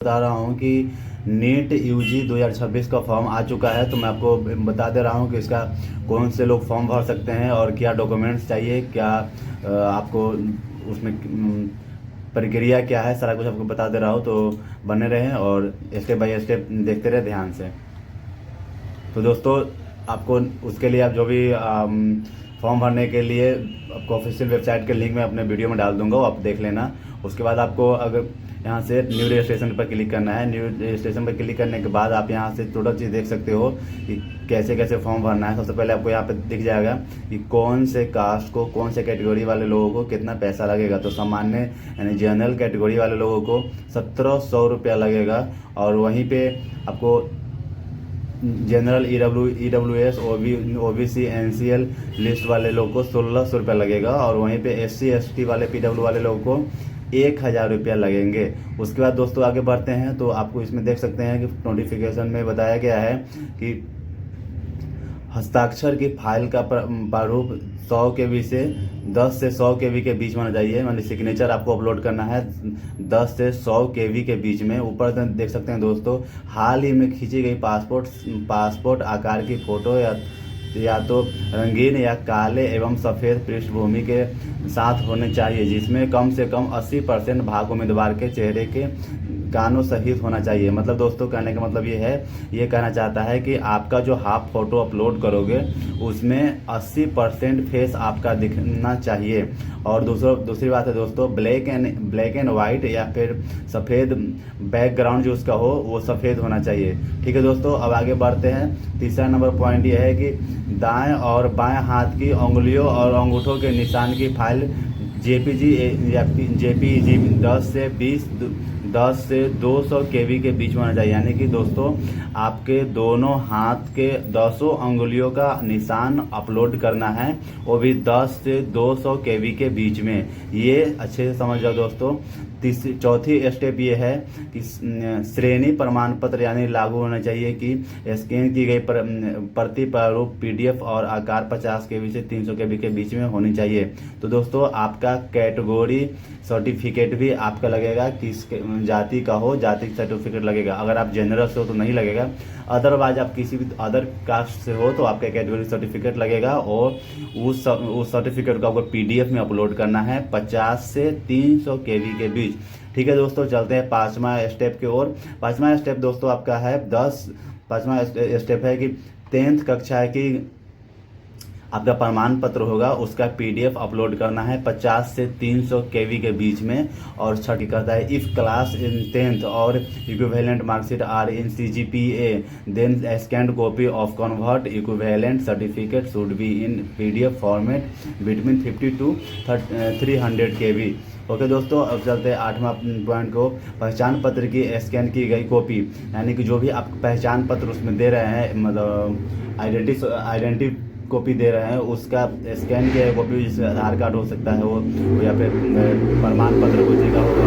बता रहा हूँ कि नीट यूजी 2026 का फॉर्म आ चुका है। तो मैं आपको बता दे रहा हूँ कि इसका कौन से लोग फॉर्म भर सकते हैं और क्या डॉक्यूमेंट्स चाहिए, क्या आपको उसमें प्रक्रिया क्या है, सारा कुछ आपको बता दे रहा हूँ। तो बने रहें और स्टेप बाय स्टेप देखते रहे ध्यान से। तो दोस्तों, आपको उसके लिए आप जो भी फॉर्म भरने के लिए आपको ऑफिशियल वेबसाइट के लिंक मैं अपने वीडियो में डाल दूंगा, वो आप देख लेना। उसके बाद आपको अगर यहाँ से न्यू रजिस्ट्रेशन पर क्लिक करना है। न्यू रजिस्ट्रेशन पर क्लिक करने के बाद आप यहाँ से टोटल चीज़ देख सकते हो कि कैसे कैसे फॉर्म भरना है। सबसे पहले आपको यहाँ पे दिख जाएगा कि कौन से कास्ट को, कौन से कैटेगरी वाले लोगों को कितना पैसा लगेगा। तो सामान्य यानी जनरल कैटेगरी वाले लोगों को 1700 रुपया लगेगा, और वहीं पे आपको general EWS OBC NCL list वाले लोग को 1600 रुपया लगेगा, और वहीं पे SC ST वाले PW वाले लोगों को 1000 रुपया लगेंगे। उसके बाद दोस्तों आगे बढ़ते हैं तो आपको इसमें देख सकते हैं कि नोटिफिकेशन में बताया गया है कि हस्ताक्षर की फाइल का प्रारूप 100 KB से 10 से 100 KB के बीच में होना चाहिए। मतलब सिग्नेचर आपको अपलोड करना है 10 से 100 KB के बीच में। ऊपर देख सकते हैं दोस्तों, हाल ही में खींची गई पासपोर्ट आकार की फोटो या तो रंगीन या काले एवं सफ़ेद पृष्ठभूमि के साथ होने चाहिए, जिसमें कम से कम 80% भाग उम्मीदवार के चेहरे के गानों सहित होना चाहिए। मतलब दोस्तों, कहने का मतलब ये कहना चाहता है कि आपका जो हाफ फोटो अपलोड करोगे उसमें 80% फेस आपका दिखना चाहिए। और दूसरी बात है दोस्तों, ब्लैक एंड वाइट या फिर सफ़ेद बैकग्राउंड जो उसका हो वो सफ़ेद होना चाहिए। ठीक है दोस्तों, अब आगे बढ़ते हैं। तीसरा नंबर पॉइंट ये है कि दाएं और बाएं हाथ की उंगलियों और अंगूठों के निशान की फाइल JPG या JPEG 10 से 200 KB के बीच में होना चाहिए। यानी कि दोस्तों, आपके दोनों हाथ के 10 उंगलियों का निशान अपलोड करना है, वो भी 10 से 200 KB के बीच में। ये अच्छे से समझ जाओ दोस्तों। चौथी स्टेप ये है कि श्रेणी प्रमाण पत्र यानी लागू होना चाहिए कि स्कैन की गई प्रति प्रारूप PDF और आकार 50 KB से 300 KB के बीच में होनी चाहिए। तो दोस्तों, आपका कैटेगरी सर्टिफिकेट भी आपका लगेगा, किस जाति का हो, जाति सर्टिफिकेट लगेगा। अगर आप जनरल से हो तो नहीं लगेगा, अदरवाइज आप किसी भी अदर कास्ट से हो तो आपका कैटेगरी सर्टिफिकेट लगेगा, और उस सर्टिफिकेट को आपको PDF में अपलोड करना है 50 से 300 KB के बीच। ठीक है दोस्तों, चलते हैं पांचवा स्टेप की ओर। पांचवा स्टेप दोस्तों आपका है पांचवा स्टेप है कि 10th कक्षा की आपका प्रमाण पत्र होगा, उसका PDF अपलोड करना है 50 से 300 KB के बीच में। और छठी कहता है, इफ क्लास इन 10th और equivalent marksheet are in CGPA then scanned copy of convert equivalent certificate should be in PDF format between 50 to 300 KB। Okay दोस्तों, अब चलते हैं 8वां पॉइंट को। पहचान पत्र की स्कैन की गई कॉपी, यानी कि जो भी आप पहचान पत्र उसमें दे रहे हैं, मतलब आइडेंटिटी कॉपी दे रहे हैं, उसका स्कैन किया कॉपी, जिसमें आधार कार्ड हो सकता है वो या फिर प्रमाण पत्र कुछ का होगा,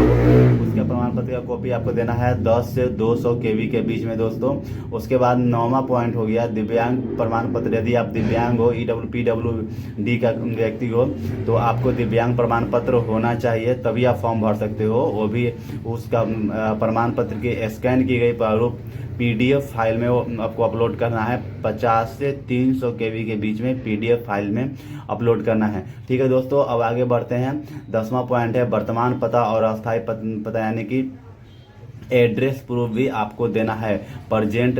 उसका प्रमाण पत्र का कॉपी आपको देना है 10 से 200 KB के बीच में दोस्तों। उसके बाद 9वां पॉइंट हो गया दिव्यांग प्रमाण पत्र। यदि आप दिव्यांग हो, PWD का व्यक्ति हो, तो आपको दिव्यांग प्रमाण पत्र होना चाहिए, तभी आप फॉर्म भर सकते हो। वो भी उसका प्रमाण पत्र की स्कैन की गई प्रारूप PDF फाइल में वो आपको अपलोड करना है 50 से 300 KB के बीच में PDF फाइल में अपलोड करना है। ठीक है दोस्तों, अब आगे बढ़ते हैं। 10वां पॉइंट है वर्तमान पता और अस्थायी पता, यानी कि एड्रेस प्रूफ भी आपको देना है। प्रजेंट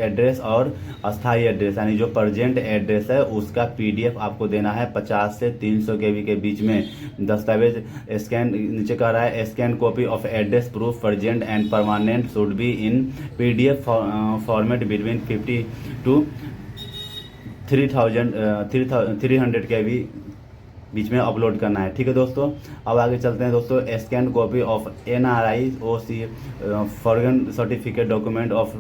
एड्रेस और अस्थायी एड्रेस, यानी जो प्रजेंट एड्रेस है उसका PDF आपको देना है 50 से 300 KB के बीच में। दस्तावेज स्कैन नीचे कह रहा है, scan copy of address proof present and permanent should be in PDF format between 50 to 300 KB बीच में अपलोड करना है। ठीक है दोस्तों, अब आगे चलते हैं दोस्तों। Scan copy of NRI OC foreign certificate document of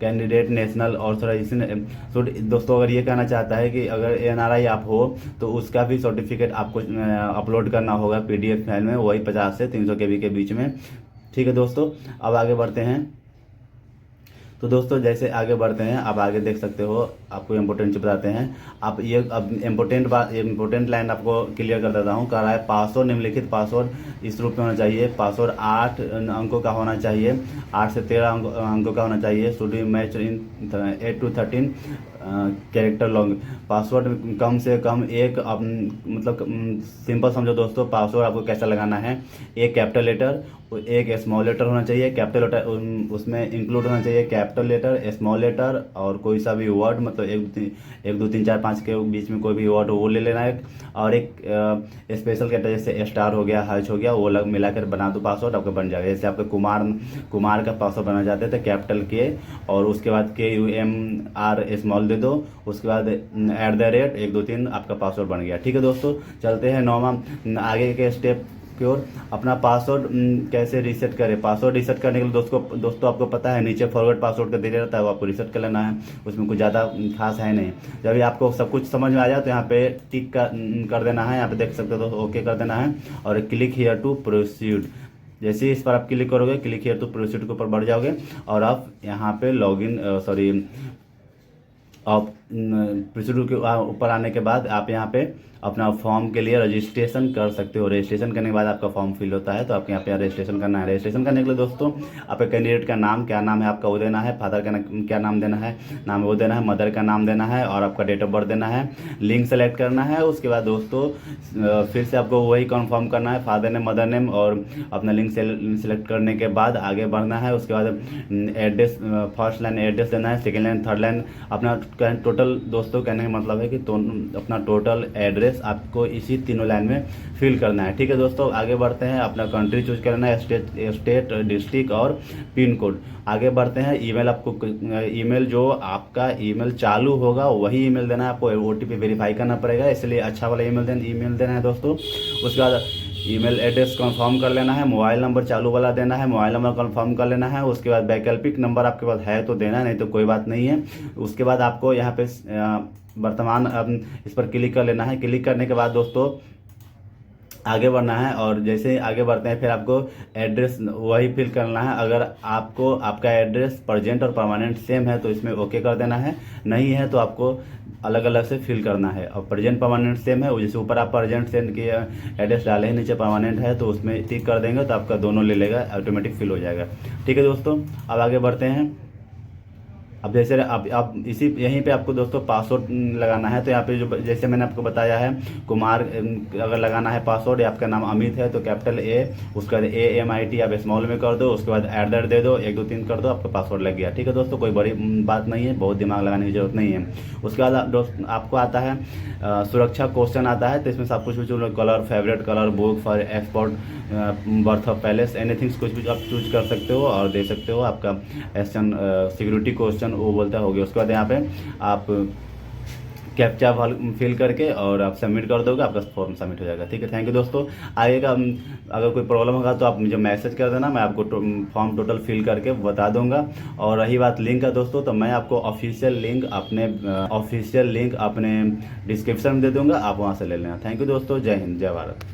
candidate national authorization. तो दोस्तों, अगर ये कहना चाहता है कि अगर NRI आप हो तो उसका भी सर्टिफिकेट आपको अपलोड करना होगा PDF फाइल में, वही 50 से 300 KB के बीच में। ठीक है दोस्तों, अब आगे बढ़ते हैं। तो दोस्तों जैसे आगे बढ़ते हैं, आप आगे देख सकते हो, आपको इम्पोर्टेंट चीज बताते हैं। आप ये अब इम्पोर्टेंट लाइन आपको क्लियर कर देता हूँ। कह रहा है पासवर्ड, निम्नलिखित पासवर्ड इस रूप में होना चाहिए। पासवर्ड 8 अंकों का होना चाहिए, 8 से 13 अंकों का होना चाहिए। Should be match in 8 to 13 character long. Password कम से कम एक, मतलब सिंपल समझो दोस्तों, पासवर्ड आपको कैसा लगाना है, एक कैपिटल लेटर, एक स्मॉल लेटर होना चाहिए। कैपिटल लेटर उसमें इंक्लूड होना चाहिए, कैपिटल लेटर, स्मॉल लेटर और कोई सा भी वर्ड, मतलब 1 2 3 4 5 के बीच में कोई भी वर्ड वो ले लेना है। और एक स्पेशल कैरेक्टर जैसे स्टार हो गया, हर्च हो गया, वो मिलाकर बना दो पासवर्ड, आपका बन जाएगा। जैसे आपके कुमार का पासवर्ड बनाना चाहते थे, कैपिटल के और उसके बाद KUMR स्मॉल दे दो, उसके बाद @ 1 2 3 आपका पासवर्ड बन गया। ठीक है दोस्तों, चलते हैं 9वां आगे के स्टेप की ओर। अपना पासवर्ड कैसे रीसेट करें। पासवर्ड रीसेट करने के लिए दोस्तों आपको पता है नीचे फॉरवर्ड पासवर्ड का दे रहता है, वो आपको रीसेट कर लेना है। उसमें कुछ ज़्यादा खास है नहीं। जब आपको सब कुछ समझ में आ जाए तो यहाँ पे टिक कर देना है, यहाँ पे देख सकते हो तो ओके कर देना है और क्लिक हियर टू प्रोसीड। जैसे ही इस पर आप क्लिक करोगे, क्लिक हियर टू प्रोसीड के ऊपर बढ़ जाओगे और आप यहाँ पे आप प्रोसीड्यूर के ऊपर आने के बाद आप यहाँ पे अपना फॉर्म के लिए रजिस्ट्रेशन कर सकते हो। रजिस्ट्रेशन करने के बाद आपका फॉर्म फिल होता है, तो आपको यहाँ पे रजिस्ट्रेशन करना है। रजिस्ट्रेशन करने के लिए दोस्तों आपके कैंडिडेट का नाम, क्या नाम है आपका वो देना है, फादर का क्या नाम देना है, नाम वो देना है, मदर का नाम देना है और आपका डेट ऑफ बर्थ देना है। लिंक सेलेक्ट करना है। उसके बाद दोस्तों फिर से आपको वही कन्फर्म करना है, फादर नेम, मदर नेम और अपना लिंक सेलेक्ट करने के बाद आगे बढ़ना है। उसके बाद एड्रेस, फर्स्ट लाइन एड्रेस देना है, सेकेंड लाइन, थर्ड लाइन अपना टोटल, दोस्तों कहने का मतलब है कि अपना टोटल एड्रेस आपको इसी तीनों लाइन में फिल करना है। ठीक है दोस्तों, आगे बढ़ते हैं। अपना कंट्री चूज करना है, स्टेट, डिस्ट्रिक्ट और पिन कोड। आगे बढ़ते हैं। ईमेल, आपको ईमेल जो आपका ईमेल चालू होगा वही ईमेल देना है। आपको OTP वेरीफाई करना पड़ेगा, इसलिए अच्छा वाला ईमेल देना है दोस्तों। उसके बाद ईमेल एड्रेस कंफर्म कर लेना है। मोबाइल नंबर चालू वाला देना है, मोबाइल नंबर कंफर्म कर लेना है। उसके बाद वैकल्पिक नंबर आपके पास है तो देना, नहीं तो कोई बात नहीं है। उसके बाद आपको यहाँ पे वर्तमान इस पर क्लिक कर लेना है। क्लिक करने के बाद दोस्तों आगे बढ़ना है और जैसे ही आगे बढ़ते हैं फिर आपको एड्रेस वही फिल करना है। अगर आपको आपका एड्रेस प्रेजेंट और परमानेंट सेम है तो इसमें ओके कर देना है, नहीं है तो आपको अलग अलग से फिल करना है। और प्रेजेंट परमानेंट सेम है, जैसे ऊपर आप प्रेजेंट सेंड के एड्रेस डाले हैं, नीचे परमानेंट है तो उसमें टिक कर देंगे तो आपका दोनों ले लेगा, ऑटोमेटिक फिल हो जाएगा। ठीक है दोस्तों, अब आगे बढ़ते हैं। अब जैसे आप इसी यहीं पे आपको दोस्तों पासवर्ड लगाना है। तो यहाँ पे जो जैसे मैंने आपको बताया है, कुमार अगर लगाना है पासवर्ड या आपका नाम अमित है तो कैपिटल A, उसके बाद AMIT आप स्मॉल में कर दो, उसके बाद @ दे दो, 1 2 3 कर दो, आपका पासवर्ड लग गया। ठीक है दोस्तों, कोई बड़ी बात नहीं है, बहुत दिमाग लगाने की जरूरत नहीं है। उसके बाद दोस्त आपको आता है सुरक्षा क्वेश्चन आता है, तो इसमें सब कुछ भी colour, favourite colour, book for export, birth of palace, anything कुछ भी आप चूज कर सकते हो और दे सकते हो। आपका सिक्योरिटी क्वेश्चन वो बोलता हो गया। उसके बाद यहाँ पे आप कैप्चा फिल करके और आप सबमिट कर दोगे, आपका फॉर्म सबमिट हो जाएगा। ठीक है, थैंक यू दोस्तों। आगे का अगर कोई प्रॉब्लम होगा तो आप मुझे मैसेज कर देना, मैं आपको फॉर्म टोटल फिल करके बता दूंगा। और रही बात लिंक का दोस्तों, तो मैं आपको ऑफिशियल लिंक अपने डिस्क्रिप्शन में दे दूंगा, आप वहाँ से ले लेना। थैंक यू दोस्तों, जय हिंद, जय भारत।